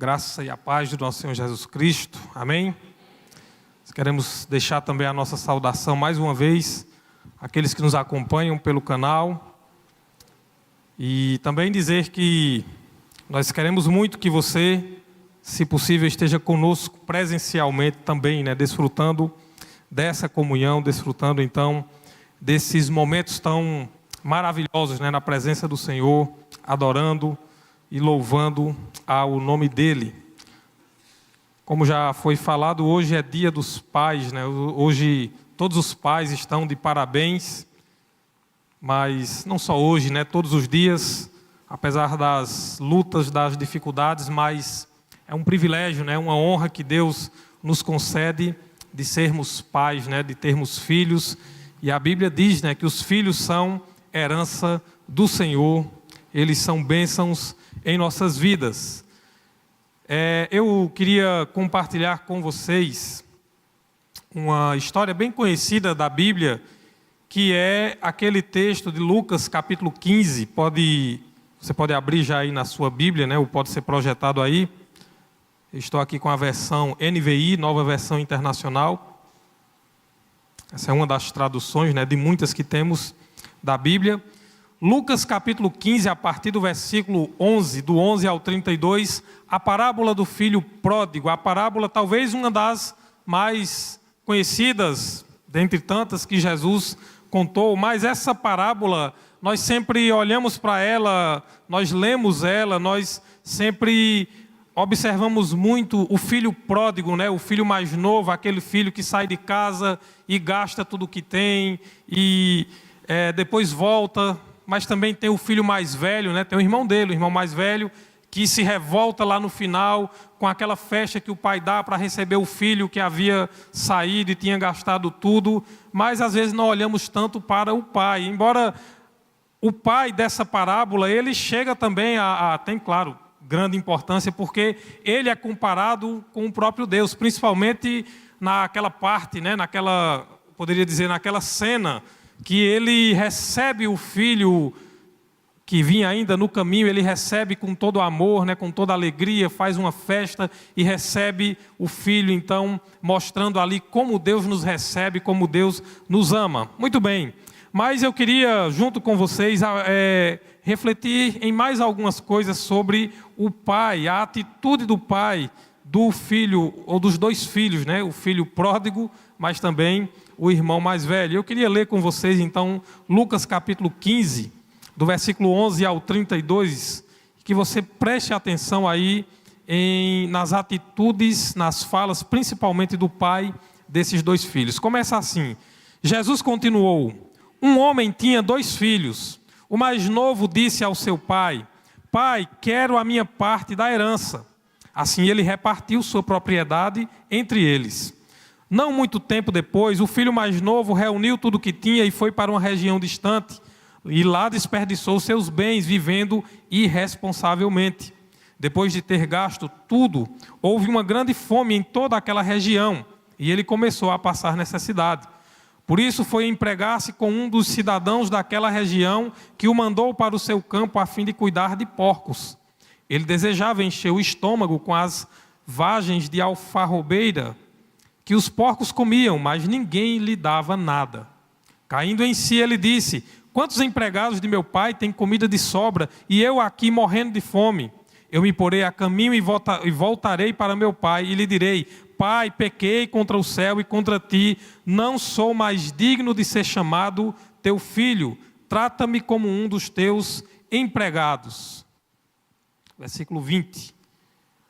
graça e a paz do nosso Senhor Jesus Cristo. Amém? Queremos deixar também a nossa saudação mais uma vez àqueles que nos acompanham pelo canal. E também dizer que nós queremos muito que você, se possível, esteja conosco presencialmente também, desfrutando dessa comunhão, desfrutando então desses momentos tão maravilhosos, na presença do Senhor, adorando e louvando ao nome dEle. Como já foi falado, hoje é dia dos pais, Hoje todos os pais estão de parabéns, mas não só hoje, todos os dias, apesar das lutas, das dificuldades, mas é um privilégio, uma honra que Deus nos concede de sermos pais, de termos filhos. E a Bíblia diz, que os filhos são herança do Senhor, eles são bênçãos em nossas vidas. Eu queria compartilhar com vocês uma história bem conhecida da Bíblia, que é aquele texto de Lucas capítulo 15. Você pode abrir já aí na sua Bíblia, ou pode ser projetado aí. Eu estou aqui com a versão NVI, Nova Versão Internacional. Essa é uma das traduções, de muitas que temos da Bíblia. Lucas capítulo 15, a partir do versículo 11, do 11 ao 32, a parábola do filho pródigo, a parábola talvez uma das mais conhecidas, dentre tantas que Jesus contou, mas essa parábola, nós sempre olhamos para ela, nós lemos ela, nós sempre observamos muito o filho pródigo, o filho mais novo, aquele filho que sai de casa e gasta tudo o que tem, e depois volta. Mas também tem o filho mais velho, tem o irmão dele, o irmão mais velho, que se revolta lá no final com aquela festa que o pai dá para receber o filho que havia saído e tinha gastado tudo. Mas às vezes não olhamos tanto para o pai. Embora o pai dessa parábola, ele chega também tem, claro, grande importância, porque ele é comparado com o próprio Deus, principalmente naquela parte, poderia dizer, naquela cena que ele recebe o filho que vinha ainda no caminho, ele recebe com todo amor, com toda alegria, faz uma festa e recebe o filho, então, mostrando ali como Deus nos recebe, como Deus nos ama. Muito bem, mas eu queria, junto com vocês, refletir em mais algumas coisas sobre o pai, a atitude do pai, do filho, ou dos dois filhos, o filho pródigo, mas também o irmão mais velho. Eu queria ler com vocês, então, Lucas capítulo 15, do versículo 11 ao 32, que você preste atenção aí nas atitudes, nas falas, principalmente do pai desses dois filhos. Começa assim: Jesus continuou: um homem tinha 2 filhos. O mais novo disse ao seu pai: pai, quero a minha parte da herança. Assim ele repartiu sua propriedade entre eles. Não muito tempo depois, o filho mais novo reuniu tudo o que tinha e foi para uma região distante, e lá desperdiçou seus bens, vivendo irresponsavelmente. Depois de ter gasto tudo, houve uma grande fome em toda aquela região, e ele começou a passar necessidade. Por isso foi empregar-se com um dos cidadãos daquela região, que o mandou para o seu campo a fim de cuidar de porcos. Ele desejava encher o estômago com as vagens de alfarrobeira que os porcos comiam, mas ninguém lhe dava nada. Caindo em si, ele disse: quantos empregados de meu pai têm comida de sobra, e eu aqui morrendo de fome? Eu me porei a caminho e voltarei para meu pai, e lhe direi: pai, pequei contra o céu e contra ti, não sou mais digno de ser chamado teu filho, trata-me como um dos teus empregados. Versículo 20.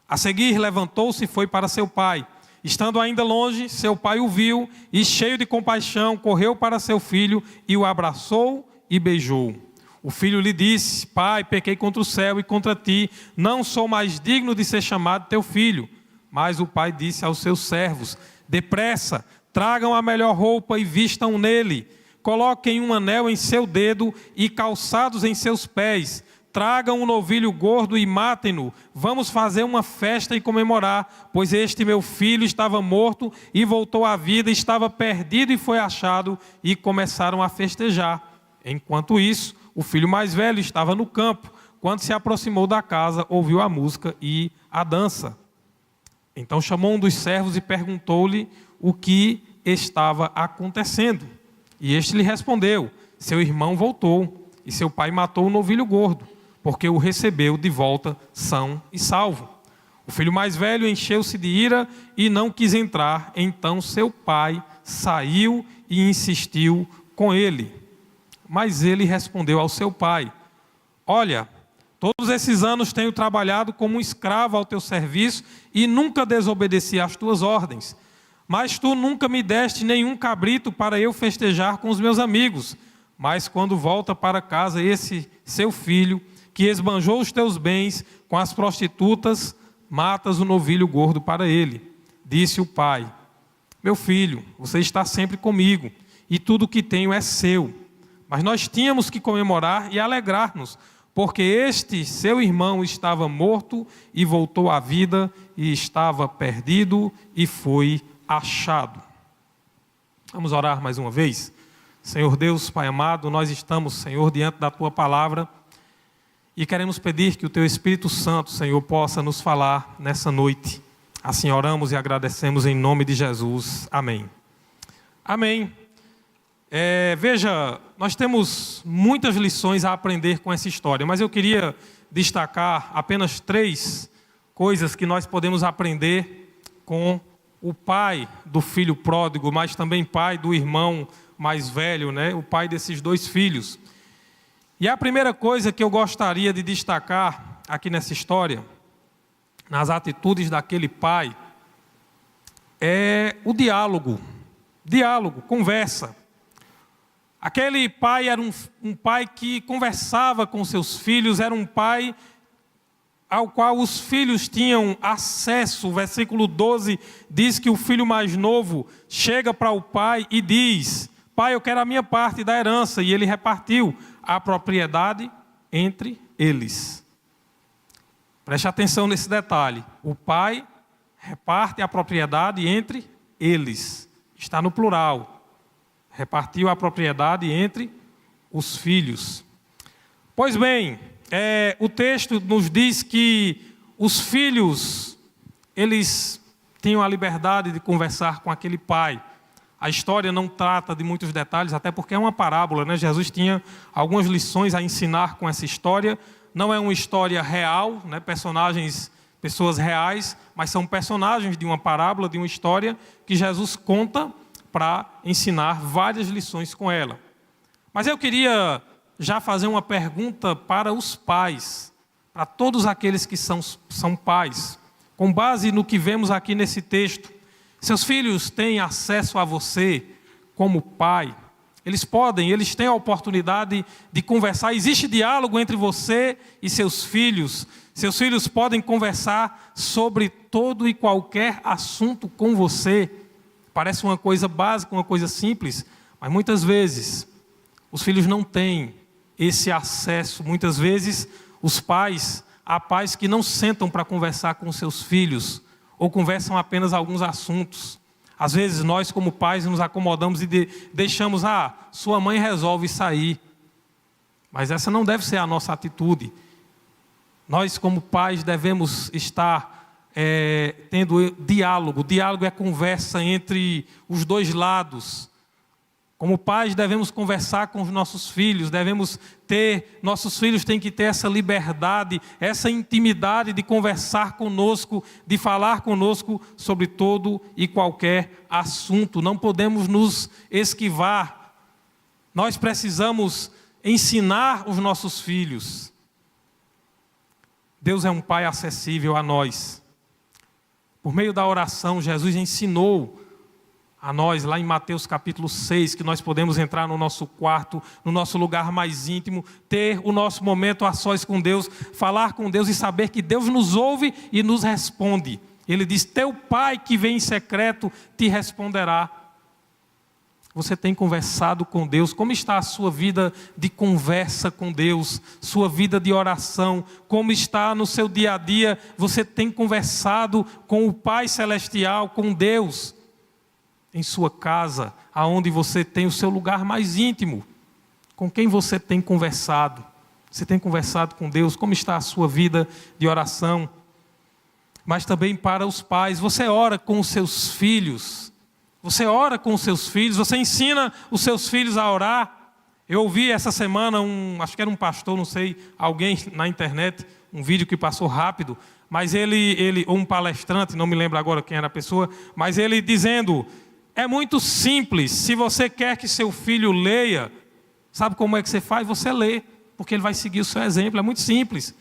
A seguir levantou-se e foi para seu pai. Estando ainda longe, seu pai o viu e, cheio de compaixão, correu para seu filho e o abraçou e beijou. O filho lhe disse: pai, pequei contra o céu e contra ti, não sou mais digno de ser chamado teu filho. Mas o pai disse aos seus servos: depressa, tragam a melhor roupa e vistam nele. Coloquem um anel em seu dedo e calçados em seus pés. Tragam um novilho gordo e matem-no. Vamos fazer uma festa e comemorar, pois este meu filho estava morto e voltou à vida, estava perdido e foi achado, e começaram a festejar. Enquanto isso, o filho mais velho estava no campo. quando se aproximou da casa, ouviu a música e a dança. Então chamou um dos servos e perguntou-lhe o que estava acontecendo. E este lhe respondeu: seu irmão voltou, e seu pai matou o novilho gordo, porque o recebeu de volta são e salvo. O filho mais velho encheu-se de ira e não quis entrar. Então seu pai saiu e insistiu com ele. Mas ele respondeu ao seu pai: olha, todos esses anos tenho trabalhado como um escravo ao teu serviço e nunca desobedeci às tuas ordens. Mas tu nunca me deste nenhum cabrito para eu festejar com os meus amigos. Mas quando volta para casa esse seu filho, que esbanjou os teus bens com as prostitutas, matas o novilho gordo para ele. Disse o pai: meu filho, você está sempre comigo, e tudo o que tenho é seu. Mas nós tínhamos que comemorar e alegrar-nos, porque este seu irmão estava morto e voltou à vida, e estava perdido e foi achado. Vamos orar mais uma vez? Senhor Deus, Pai amado, nós estamos, Senhor, diante da Tua palavra e queremos pedir que o Teu Espírito Santo, Senhor, possa nos falar nessa noite. Assim oramos e agradecemos em nome de Jesus. Amém. Amém. Veja, nós temos muitas lições a aprender com essa história, mas eu queria destacar apenas 3 coisas que nós podemos aprender com o pai do filho pródigo, mas também pai do irmão mais velho, né? O pai desses 2 filhos. E a primeira coisa que eu gostaria de destacar aqui nessa história, nas atitudes daquele pai, é o diálogo. Diálogo, conversa. Aquele pai era um pai que conversava com seus filhos, era um pai ao qual os filhos tinham acesso. O versículo 12 diz que o filho mais novo chega para o pai e diz: pai, eu quero a minha parte da herança. E ele repartiu a propriedade entre eles. Preste atenção nesse detalhe. O pai reparte a propriedade entre eles. Está no plural. Repartiu a propriedade entre os filhos. Pois bem, o texto nos diz que os filhos, eles tinham a liberdade de conversar com aquele pai. A história não trata de muitos detalhes, até porque é uma parábola, né? Jesus tinha algumas lições a ensinar com essa história. Não é uma história real, né? Pessoas reais, mas são personagens de uma parábola, de uma história que Jesus conta para ensinar várias lições com ela. Mas eu queria já fazer uma pergunta para os pais, para todos aqueles que são pais. Com base no que vemos aqui nesse texto, seus filhos têm acesso a você como pai. Eles têm a oportunidade de conversar. Existe diálogo entre você e seus filhos. Seus filhos podem conversar sobre todo e qualquer assunto com você. Parece uma coisa básica, uma coisa simples, mas muitas vezes os filhos não têm esse acesso. Muitas vezes há pais que não sentam para conversar com seus filhos, ou conversam apenas alguns assuntos. Às vezes nós como pais nos acomodamos e deixamos: sua mãe resolve sair. Mas essa não deve ser a nossa atitude. Nós como pais devemos estar tendo diálogo. Diálogo é conversa entre os dois lados. Como pais devemos conversar com os nossos filhos, nossos filhos têm que ter essa liberdade, essa intimidade de conversar conosco, de falar conosco sobre todo e qualquer assunto. Não podemos nos esquivar. Nós precisamos ensinar os nossos filhos. Deus é um Pai acessível a nós. Por meio da oração, Jesus ensinou a nós, lá em Mateus capítulo 6, que nós podemos entrar no nosso quarto, no nosso lugar mais íntimo, ter o nosso momento a sós com Deus, falar com Deus e saber que Deus nos ouve e nos responde. Ele diz: teu Pai que vem em secreto te responderá. Você tem conversado com Deus? Como está a sua vida de conversa com Deus? Sua vida de oração? Como está no seu dia a dia? Você tem conversado com o Pai Celestial, com Deus? Em sua casa, aonde você tem o seu lugar mais íntimo? Com quem você tem conversado? Você tem conversado com Deus? Como está a sua vida de oração? Mas também para os pais. Você ora com os seus filhos? Você ora com os seus filhos? Você ensina os seus filhos a orar? Eu ouvi essa semana, acho que era um pastor, não sei, alguém na internet, um vídeo que passou rápido, mas ou um palestrante, não me lembro agora quem era a pessoa, mas ele dizendo, é muito simples, se você quer que seu filho leia, sabe como é que você faz? Você lê, porque ele vai seguir o seu exemplo, é muito simples.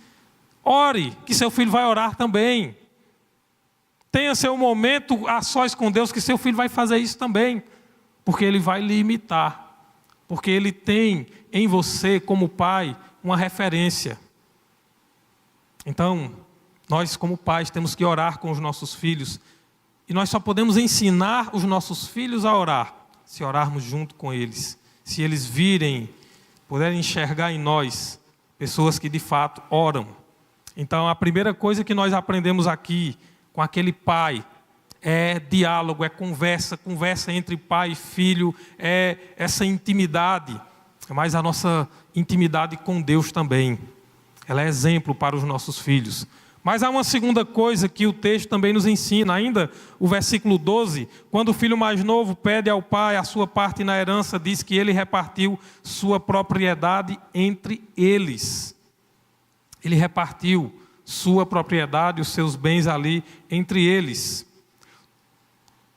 Ore, que seu filho vai orar também. Tenha seu momento a sós com Deus, que seu filho vai fazer isso também, porque ele vai lhe imitar, porque ele tem em você, como pai, uma referência. Então, nós como pais temos que orar com os nossos filhos, e nós só podemos ensinar os nossos filhos a orar, se orarmos junto com eles, se eles puderem enxergar em nós, pessoas que de fato oram. Então, a primeira coisa que nós aprendemos aqui, com aquele pai, é diálogo, é conversa entre pai e filho, é essa intimidade, mas a nossa intimidade com Deus também. Ela é exemplo para os nossos filhos. Mas há uma segunda coisa que o texto também nos ensina, ainda o versículo 12, quando o filho mais novo pede ao pai a sua parte na herança, diz que ele repartiu sua propriedade entre eles. Ele repartiu sua propriedade, os seus bens ali entre eles.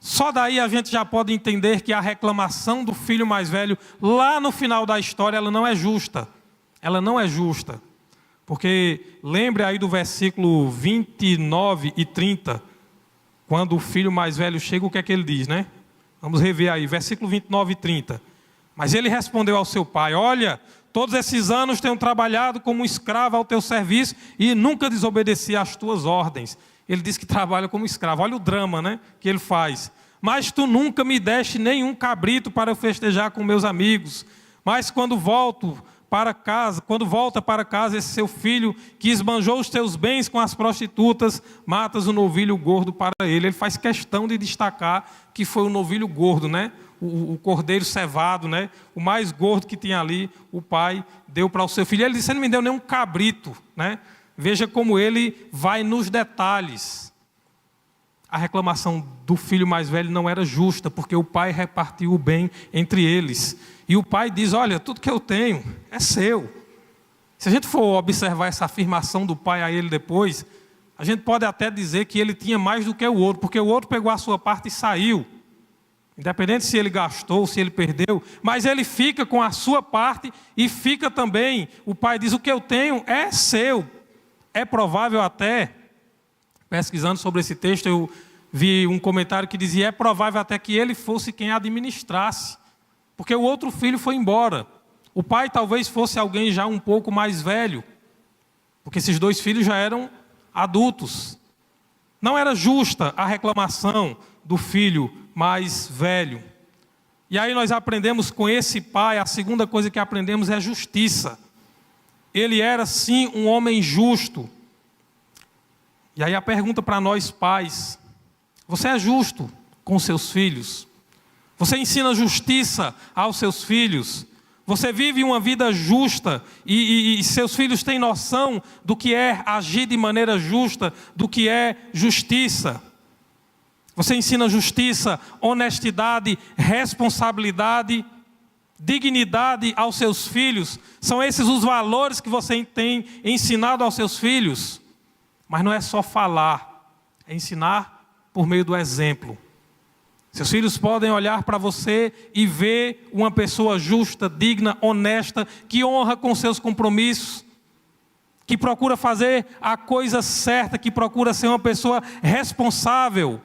Só daí a gente já pode entender que a reclamação do filho mais velho, lá no final da história, ela não é justa. Ela não é justa. Porque lembre aí do versículo 29 e 30, quando o filho mais velho chega, o que é que ele diz, né? Vamos rever aí, versículo 29 e 30. Mas ele respondeu ao seu pai, olha, todos esses anos tenho trabalhado como escravo ao teu serviço e nunca desobedeci às tuas ordens. Ele diz que trabalha como escravo. Olha o drama, né, que ele faz. Mas tu nunca me deste nenhum cabrito para eu festejar com meus amigos. Mas quando volta para casa, esse seu filho que esbanjou os teus bens com as prostitutas, matas o novilho gordo para ele. Ele faz questão de destacar que foi o novilho gordo, né? O cordeiro cevado, né? O mais gordo que tinha ali, o pai deu para o seu filho. Ele disse, ele não me deu nenhum cabrito, né? Veja como ele vai nos detalhes. A reclamação do filho mais velho não era justa, porque o pai repartiu o bem entre eles. E o pai diz, olha, tudo que eu tenho é seu. Se a gente for observar essa afirmação do pai a ele depois, a gente pode até dizer que ele tinha mais do que o outro, porque o outro pegou a sua parte e saiu. Independente se ele gastou, se ele perdeu, mas ele fica com a sua parte e fica também, o pai diz, o que eu tenho é seu. É provável até, pesquisando sobre esse texto, eu vi um comentário que dizia, é provável até que ele fosse quem administrasse, porque o outro filho foi embora. O pai talvez fosse alguém já um pouco mais velho, porque esses dois filhos já eram adultos. Não era justa a reclamação do filho mais velho. E aí nós aprendemos com esse pai, a segunda coisa que aprendemos é justiça. Ele era sim um homem justo. E aí a pergunta para nós pais, você é justo com seus filhos? Você ensina justiça aos seus filhos? Você vive uma vida justa e seus filhos têm noção do que é agir de maneira justa, do que é justiça? Você ensina justiça, honestidade, responsabilidade, dignidade aos seus filhos? São esses os valores que você tem ensinado aos seus filhos? Mas não é só falar, é ensinar por meio do exemplo. Seus filhos podem olhar para você e ver uma pessoa justa, digna, honesta, que honra com seus compromissos, que procura fazer a coisa certa, que procura ser uma pessoa responsável.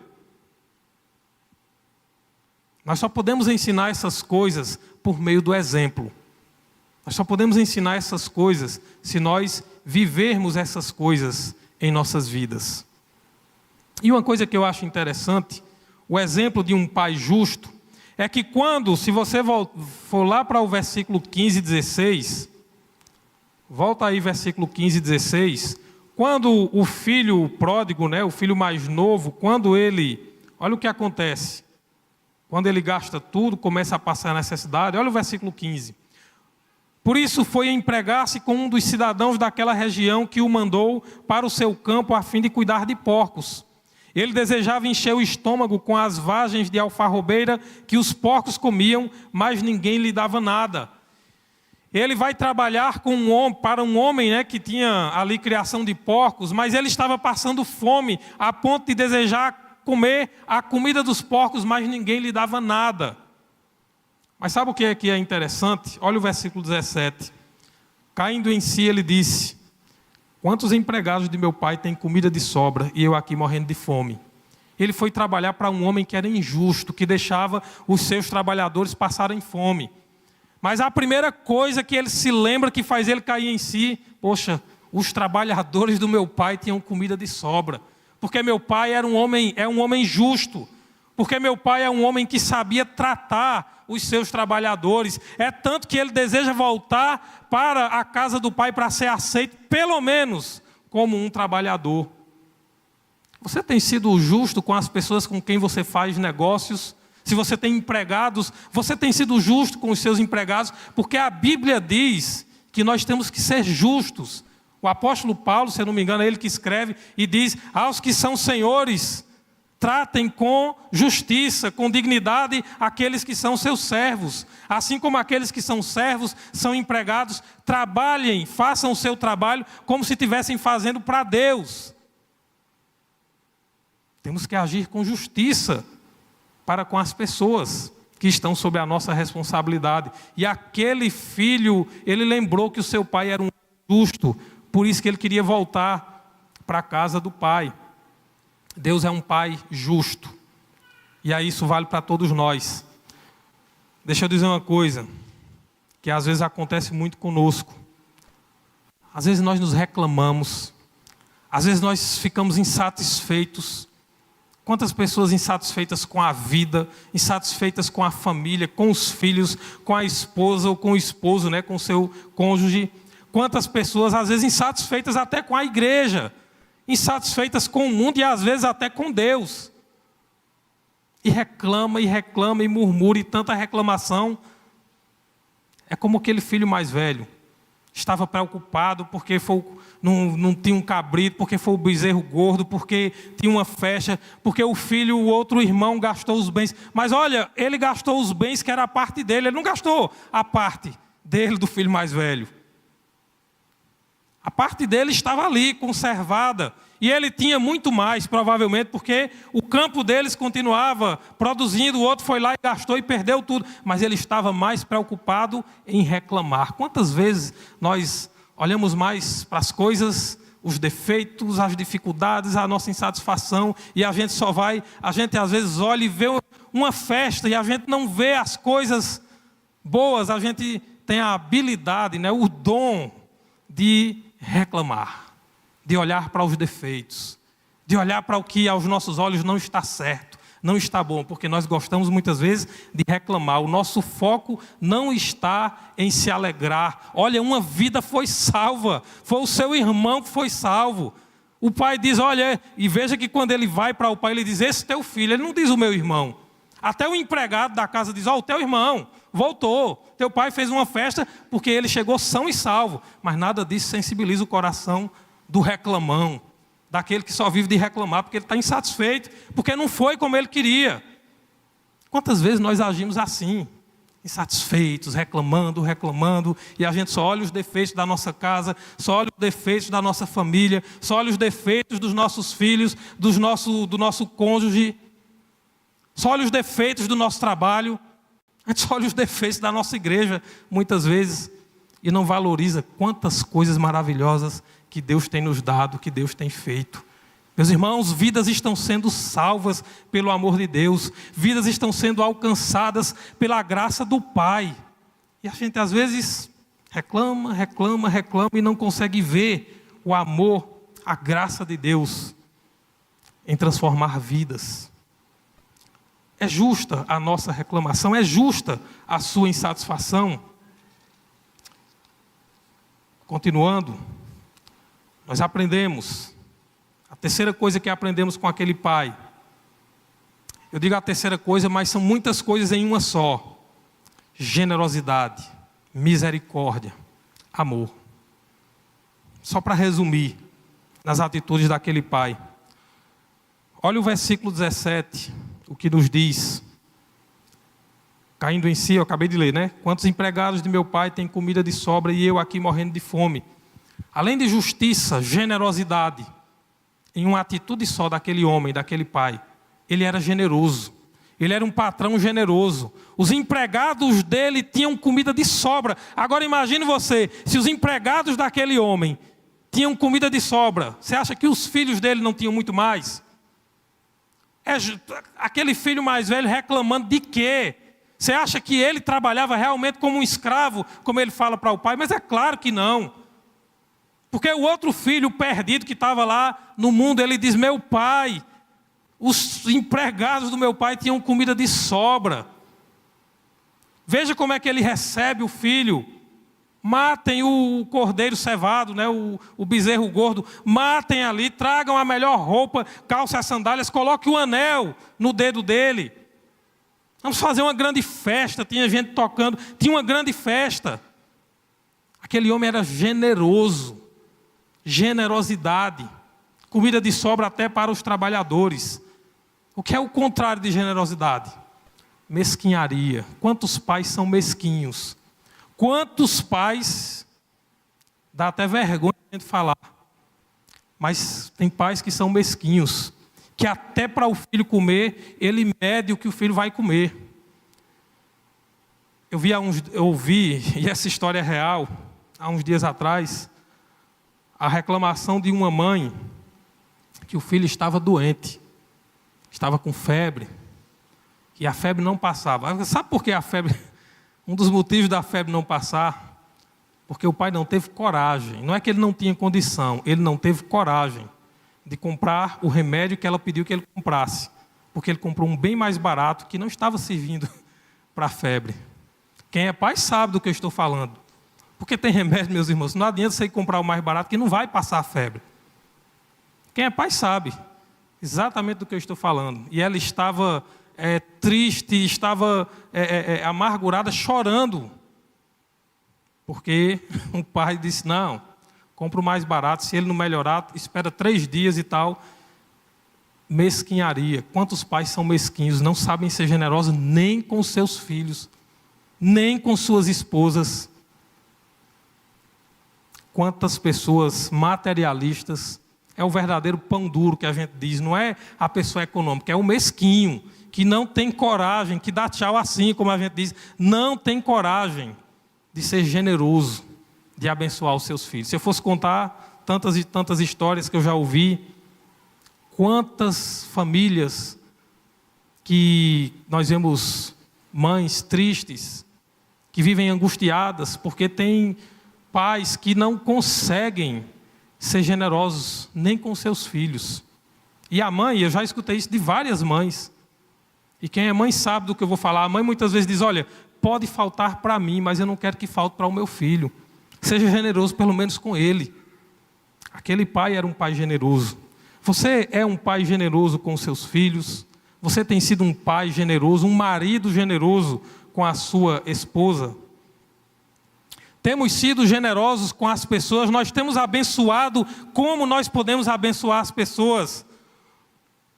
Nós só podemos ensinar essas coisas por meio do exemplo. Nós só podemos ensinar essas coisas se nós vivermos essas coisas em nossas vidas. E uma coisa que eu acho interessante, o exemplo de um pai justo, é que se você for lá para o versículo 15 e 16, volta aí versículo 15 e 16, quando o filho pródigo, né, o filho mais novo, olha o que acontece. Quando ele gasta tudo, começa a passar a necessidade, olha o versículo 15. Por isso foi empregar-se com um dos cidadãos daquela região que o mandou para o seu campo a fim de cuidar de porcos. Ele desejava encher o estômago com as vagens de alfarrobeira que os porcos comiam, mas ninguém lhe dava nada. Ele vai trabalhar para um homem, né, que tinha ali criação de porcos, mas ele estava passando fome a ponto de desejar comer a comida dos porcos, mas ninguém lhe dava nada. Mas sabe o que é interessante? Olha o versículo 17. Caindo em si, ele disse: quantos empregados de meu pai têm comida de sobra e eu aqui morrendo de fome? Ele foi trabalhar para um homem que era injusto, que deixava os seus trabalhadores passarem fome. Mas a primeira coisa que ele se lembra que faz ele cair em si: poxa, os trabalhadores do meu pai tinham comida de sobra. Porque meu pai é um homem justo. Porque meu pai é um homem que sabia tratar os seus trabalhadores. É tanto que ele deseja voltar para a casa do pai para ser aceito, pelo menos, como um trabalhador. Você tem sido justo com as pessoas com quem você faz negócios? Se você tem empregados, você tem sido justo com os seus empregados? Porque a Bíblia diz que nós temos que ser justos. O apóstolo Paulo, se eu não me engano, é ele que escreve e diz: aos que são senhores, tratem com justiça, com dignidade aqueles que são seus servos. Assim como aqueles que são servos, são empregados, trabalhem, façam o seu trabalho como se estivessem fazendo para Deus. Temos que agir com justiça para com as pessoas que estão sob a nossa responsabilidade. E aquele filho, ele lembrou que o seu pai era um justo, por isso que ele queria voltar para a casa do pai. Deus é um pai justo. E aí isso vale para todos nós. Deixa eu dizer uma coisa, que às vezes acontece muito conosco. Às vezes nós nos reclamamos. Às vezes nós ficamos insatisfeitos. Quantas pessoas insatisfeitas com a vida, insatisfeitas com a família, com os filhos, com a esposa ou com o esposo, né, com o seu cônjuge. Quantas pessoas às vezes insatisfeitas até com a igreja. Insatisfeitas com o mundo e às vezes até com Deus. E reclama e murmura, e tanta reclamação. É como aquele filho mais velho. Estava preocupado porque não tinha um cabrito, porque foi o bezerro gordo, porque tinha uma festa, porque o outro irmão gastou os bens. Mas olha, ele gastou os bens que era a parte dele, ele não gastou a parte dele, do filho mais velho. A parte dele estava ali, conservada. E ele tinha muito mais, provavelmente, porque o campo deles continuava produzindo, o outro foi lá e gastou e perdeu tudo. Mas ele estava mais preocupado em reclamar. Quantas vezes nós olhamos mais para as coisas, os defeitos, as dificuldades, a nossa insatisfação, e a gente às vezes olha e vê uma festa, e a gente não vê as coisas boas, a gente tem a habilidade, né, o dom de reclamar, de olhar para os defeitos, de olhar para o que aos nossos olhos não está certo, não está bom, porque nós gostamos muitas vezes de reclamar. O nosso foco não está em se alegrar. Olha, uma vida foi salva, foi o seu irmão que foi salvo. O pai diz, olha, e veja que quando ele vai para o pai, ele diz, esse teu filho, ele não diz o meu irmão. Até o empregado da casa diz, o teu irmão voltou, teu pai fez uma festa porque ele chegou são e salvo. Mas nada disso sensibiliza o coração do reclamão, daquele que só vive de reclamar porque ele está insatisfeito, porque não foi como ele queria. Quantas vezes nós agimos assim, insatisfeitos, reclamando, e a gente só olha os defeitos da nossa casa, só olha os defeitos da nossa família, só olha os defeitos dos nossos filhos, do nosso cônjuge, só olha os defeitos do nosso trabalho. A gente só olha os defeitos da nossa igreja, muitas vezes, e não valoriza quantas coisas maravilhosas que Deus tem nos dado, que Deus tem feito. Meus irmãos, vidas estão sendo salvas pelo amor de Deus, vidas estão sendo alcançadas pela graça do Pai. E a gente às vezes reclama e não consegue ver o amor, a graça de Deus em transformar vidas. É justa a nossa reclamação, é justa a sua insatisfação. Continuando, nós aprendemos, a terceira coisa que aprendemos com aquele pai. Eu digo a terceira coisa, mas são muitas coisas em uma só. Generosidade. misericórdia, amor. Só para resumir, nas atitudes daquele pai. Olha o versículo 17, o que nos diz. Caindo em si, eu acabei de ler, né? Quantos empregados de meu pai têm comida de sobra e eu aqui morrendo de fome? Além de justiça, generosidade, em uma atitude só daquele homem, daquele pai, ele era generoso. Ele era um patrão generoso. Os empregados dele tinham comida de sobra. Agora imagine você, se os empregados daquele homem tinham comida de sobra, você acha que os filhos dele não tinham muito mais? Aquele filho mais velho reclamando de quê? Você acha que ele trabalhava realmente como um escravo, como ele fala para o pai? Mas é claro que não. Porque o outro filho perdido que estava lá no mundo, ele diz, meu pai, os empregados do meu pai tinham comida de sobra. Veja como é que ele recebe o filho. Matem o cordeiro cevado, né, o bezerro gordo. Matem ali, tragam a melhor roupa, calça as sandálias, coloque o anel no dedo dele. Vamos fazer uma grande festa. Tinha gente tocando, tinha uma grande festa. Aquele homem era generoso. Generosidade. Comida de sobra até para os trabalhadores. O que é o contrário de generosidade? Mesquinharia. Quantos pais são mesquinhos? Quantos pais, dá até vergonha de falar, mas tem pais que são mesquinhos, que até para o filho comer, ele mede o que o filho vai comer. Eu ouvi, e essa história é real, há uns dias atrás, a reclamação de uma mãe, que o filho estava doente, estava com febre, e a febre não passava. Sabe por que a febre... Um dos motivos da febre não passar, porque o pai não teve coragem. Não é que ele não tinha condição, ele não teve coragem de comprar o remédio que ela pediu que ele comprasse. Porque ele comprou um bem mais barato que não estava servindo para a febre. Quem é pai sabe do que eu estou falando. Porque tem remédio, meus irmãos, não adianta você ir comprar o mais barato que não vai passar a febre. Quem é pai sabe exatamente do que eu estou falando. E ela estava... triste, estava amargurada, chorando, porque o pai disse, não, compra o mais barato, se ele não melhorar, espera 3 dias e tal. Mesquinharia. Quantos pais são mesquinhos, não sabem ser generosos nem com seus filhos, nem com suas esposas. Quantas pessoas materialistas, é o verdadeiro pão duro que a gente diz, não é a pessoa econômica, é o mesquinho, que não tem coragem, que dá tchau assim, como a gente diz, não tem coragem de ser generoso, de abençoar os seus filhos. Se eu fosse contar tantas e tantas histórias que eu já ouvi, quantas famílias que nós vemos mães tristes, que vivem angustiadas, porque tem pais que não conseguem ser generosos nem com seus filhos. E a mãe, eu já escutei isso de várias mães, e quem é mãe sabe do que eu vou falar. A mãe muitas vezes diz, olha, pode faltar para mim, mas eu não quero que falte para o meu filho. Seja generoso pelo menos com ele. Aquele pai era um pai generoso. Você é um pai generoso com os seus filhos? Você tem sido um pai generoso, um marido generoso com a sua esposa? Temos sido generosos com as pessoas, nós temos abençoado como nós podemos abençoar as pessoas.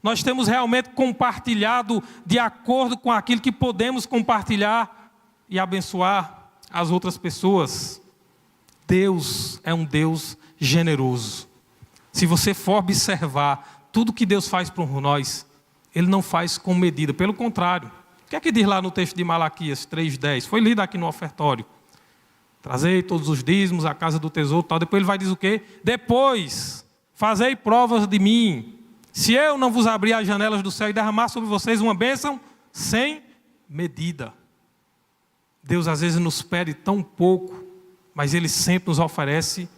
Nós temos realmente compartilhado de acordo com aquilo que podemos compartilhar e abençoar as outras pessoas. Deus é um Deus generoso. Se você for observar tudo que Deus faz por nós, Ele não faz com medida, pelo contrário. O que é que diz lá no texto de Malaquias 3:10? Foi lido aqui no ofertório. Trazei todos os dízimos à casa do tesouro, tal. Depois ele vai dizer o quê? Depois, fazei provas de mim. Se eu não vos abrir as janelas do céu e derramar sobre vocês uma bênção sem medida. Deus às vezes nos pede tão pouco, mas Ele sempre nos oferece,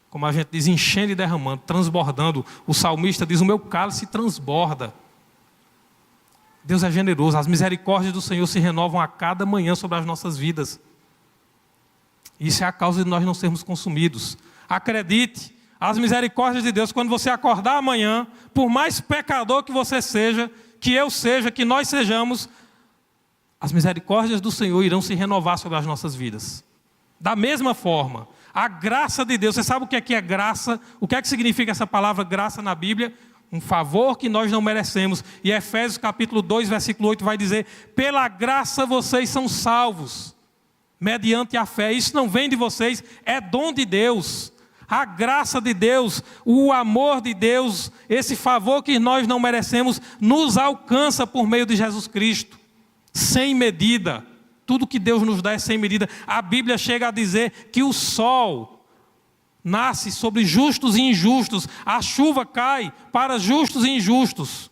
como a gente diz, enchendo e derramando, transbordando. O salmista diz, o meu cálice transborda. Deus é generoso, as misericórdias do Senhor se renovam a cada manhã sobre as nossas vidas. Isso é a causa de nós não sermos consumidos. Acredite, as misericórdias de Deus, quando você acordar amanhã, por mais pecador que você seja, que eu seja, que nós sejamos, as misericórdias do Senhor irão se renovar sobre as nossas vidas. Da mesma forma, a graça de Deus, você sabe o que é graça? O que é que significa essa palavra graça na Bíblia? Um favor que nós não merecemos. E Efésios capítulo 2, versículo 8 vai dizer: pela graça vocês são salvos, mediante a fé. Isso não vem de vocês, é dom de Deus. A graça de Deus, o amor de Deus, esse favor que nós não merecemos, nos alcança por meio de Jesus Cristo, sem medida. Tudo que Deus nos dá é sem medida. A Bíblia chega a dizer que o sol nasce sobre justos e injustos, a chuva cai para justos e injustos,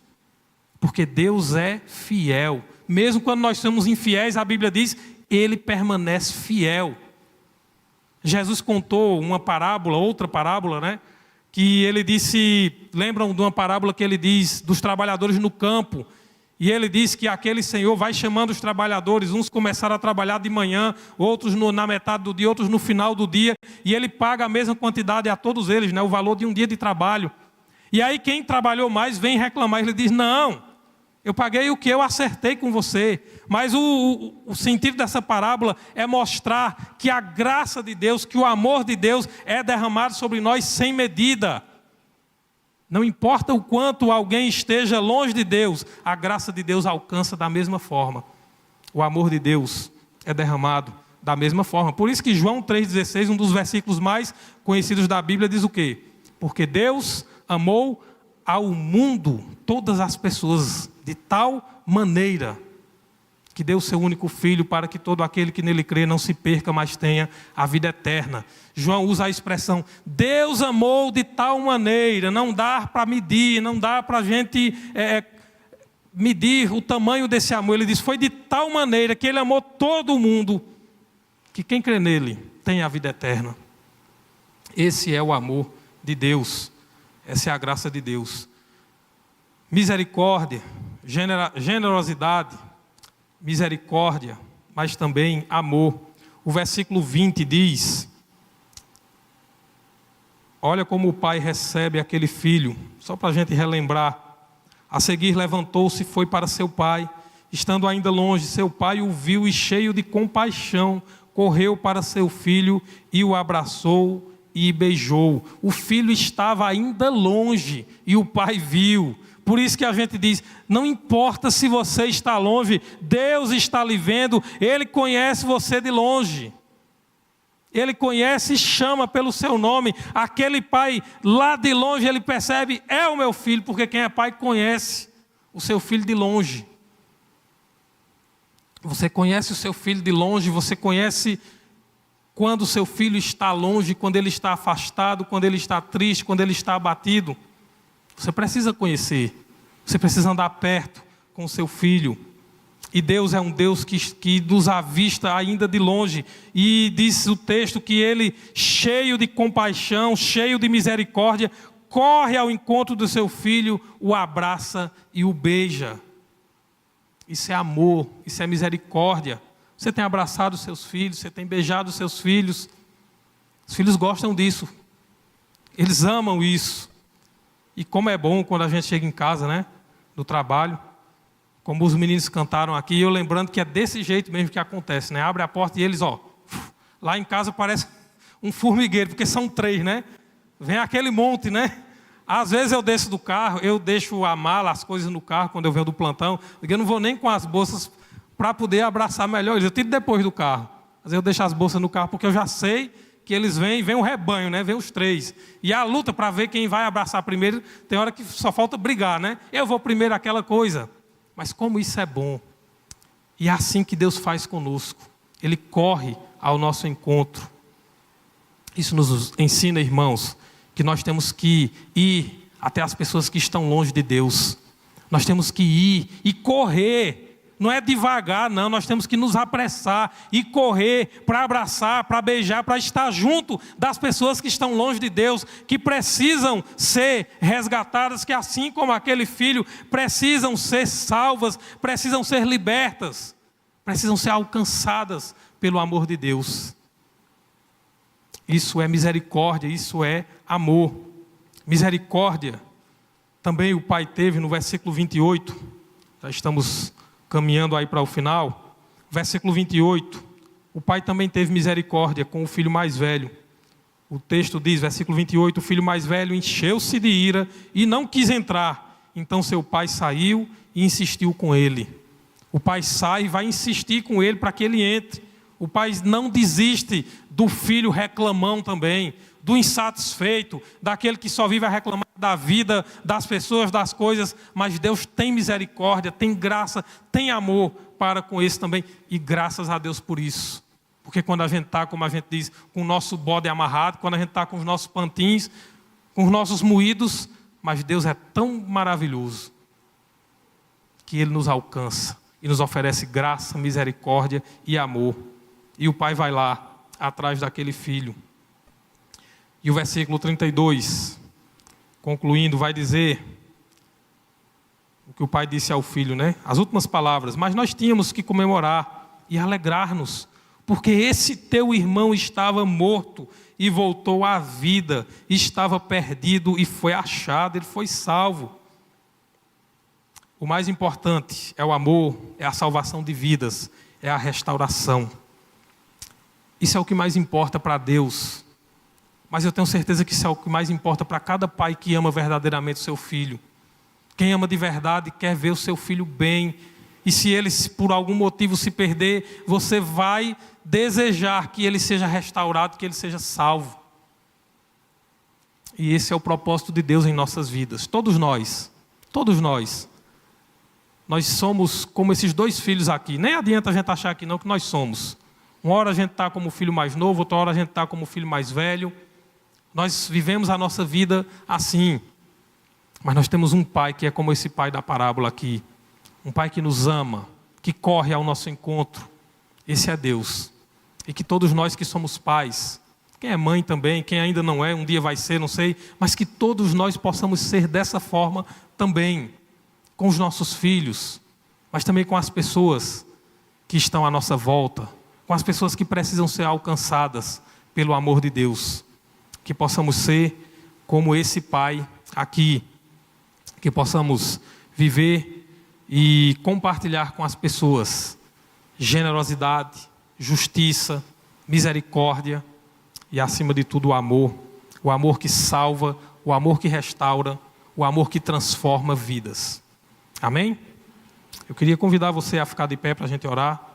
porque Deus é fiel. Mesmo quando nós somos infiéis, a Bíblia diz, Ele permanece fiel. Jesus contou uma parábola, outra parábola, né? Que ele disse, lembram de uma parábola que ele diz dos trabalhadores no campo? E ele diz que aquele senhor vai chamando os trabalhadores, uns começaram a trabalhar de manhã, outros na metade do dia, outros no final do dia, e ele paga a mesma quantidade a todos eles, né? O valor de um dia de trabalho. E aí quem trabalhou mais vem reclamar, ele diz, não, eu paguei o que eu acertei com você. Mas o sentido dessa parábola é mostrar que a graça de Deus, que o amor de Deus é derramado sobre nós sem medida. Não importa o quanto alguém esteja longe de Deus, a graça de Deus alcança da mesma forma. O amor de Deus é derramado da mesma forma. Por isso que João 3,16, um dos versículos mais conhecidos da Bíblia, diz o quê? Porque Deus amou ao mundo, todas as pessoas, de tal maneira que deu o seu único filho para que todo aquele que nele crê não se perca, mas tenha a vida eterna. João usa a expressão, Deus amou de tal maneira, não dá para medir, não dá para a gente medir o tamanho desse amor. Ele diz, foi de tal maneira que ele amou todo mundo, que quem crê nele tem a vida eterna. Esse é o amor de Deus, essa é a graça de Deus. Misericórdia, generosidade, misericórdia, mas também amor. O versículo 20 diz, olha como o pai recebe aquele filho, só para a gente relembrar. A seguir levantou-se e foi para seu pai. Estando ainda longe, seu pai o viu e cheio de compaixão, correu para seu filho e o abraçou e beijou. O filho estava ainda longe e o pai viu. Por isso que a gente diz, não importa se você está longe, Deus está lhe vendo, Ele conhece você de longe. Ele conhece e chama pelo seu nome. Aquele pai lá de longe, ele percebe, é o meu filho, porque quem é pai conhece o seu filho de longe. Você conhece o seu filho de longe, você conhece quando o seu filho está longe, quando ele está afastado, quando ele está triste, quando ele está abatido. Você precisa conhecer, você precisa andar perto com o seu filho. E Deus é um Deus que nos avista ainda de longe. E diz o texto que Ele, cheio de compaixão, cheio de misericórdia, corre ao encontro do seu filho, o abraça e o beija. Isso é amor, isso é misericórdia. Você tem abraçado os seus filhos, você tem beijado os seus filhos. Os filhos gostam disso, eles amam isso. E como é bom quando a gente chega em casa, né, do trabalho, como os meninos cantaram aqui, eu lembrando que é desse jeito mesmo que acontece, né? Abre a porta e eles, lá em casa parece um formigueiro, porque são 3, né? Vem aquele monte, né? Às vezes eu desço do carro, eu deixo a mala, as coisas no carro, quando eu venho do plantão, porque eu não vou nem com as bolsas para poder abraçar melhor eles. Eu tiro depois do carro. Às vezes eu deixo as bolsas no carro, porque eu já sei que eles vem um rebanho, né? Vem os 3. E a luta para ver quem vai abraçar primeiro, tem hora que só falta brigar, né? Eu vou primeiro aquela coisa. Mas como isso é bom. E é assim que Deus faz conosco. Ele corre ao nosso encontro. Isso nos ensina, irmãos, que nós temos que ir até as pessoas que estão longe de Deus. Nós temos que ir e correr. Não é devagar, não. Nós temos que nos apressar e correr para abraçar, para beijar, para estar junto das pessoas que estão longe de Deus, que precisam ser resgatadas, que assim como aquele filho, precisam ser salvas, precisam ser libertas, precisam ser alcançadas pelo amor de Deus. Isso é misericórdia, isso é amor. Misericórdia também o Pai teve no versículo 28, já estamos caminhando aí para o final, versículo 28, o pai também teve misericórdia com o filho mais velho. O texto diz, versículo 28, o filho mais velho encheu-se de ira e não quis entrar. Então seu pai saiu e insistiu com ele. O pai sai e vai insistir com ele para que ele entre. O pai não desiste do filho reclamão também, do insatisfeito, daquele que só vive a reclamar da vida, das pessoas, das coisas. Mas Deus tem misericórdia, tem graça, tem amor para com esse também. E graças a Deus por isso. Porque quando a gente está, como a gente diz, com o nosso bode amarrado, quando a gente está com os nossos pantins, com os nossos moídos, mas Deus é tão maravilhoso que Ele nos alcança e nos oferece graça, misericórdia e amor. E o pai vai lá, atrás daquele filho. E o versículo 32, concluindo, vai dizer o que o pai disse ao filho, né? As últimas palavras. Mas nós tínhamos que comemorar e alegrar-nos, porque esse teu irmão estava morto e voltou à vida, estava perdido e foi achado, ele foi salvo. O mais importante é o amor, é a salvação de vidas, é a restauração. Isso é o que mais importa para Deus. Mas eu tenho certeza que isso é o que mais importa para cada pai que ama verdadeiramente o seu filho. Quem ama de verdade quer ver o seu filho bem. E se ele por algum motivo se perder, você vai desejar que ele seja restaurado, que ele seja salvo. E esse é o propósito de Deus em nossas vidas. Todos nós somos como esses dois filhos aqui. Nem adianta a gente achar aqui não que nós somos. Uma hora a gente está como o filho mais novo, outra hora a gente está como o filho mais velho. Nós vivemos a nossa vida assim. Mas nós temos um pai que é como esse pai da parábola aqui. Um pai que nos ama, que corre ao nosso encontro. Esse é Deus. E que todos nós que somos pais, quem é mãe também, quem ainda não é, um dia vai ser, não sei, mas que todos nós possamos ser dessa forma também, com os nossos filhos, mas também com as pessoas que estão à nossa volta, com as pessoas que precisam ser alcançadas pelo amor de Deus. Que possamos ser como esse pai aqui, que possamos viver e compartilhar com as pessoas generosidade, justiça, misericórdia e, acima de tudo, o amor que salva, o amor que restaura, o amor que transforma vidas. Amém? Eu queria convidar você a ficar de pé para a gente orar.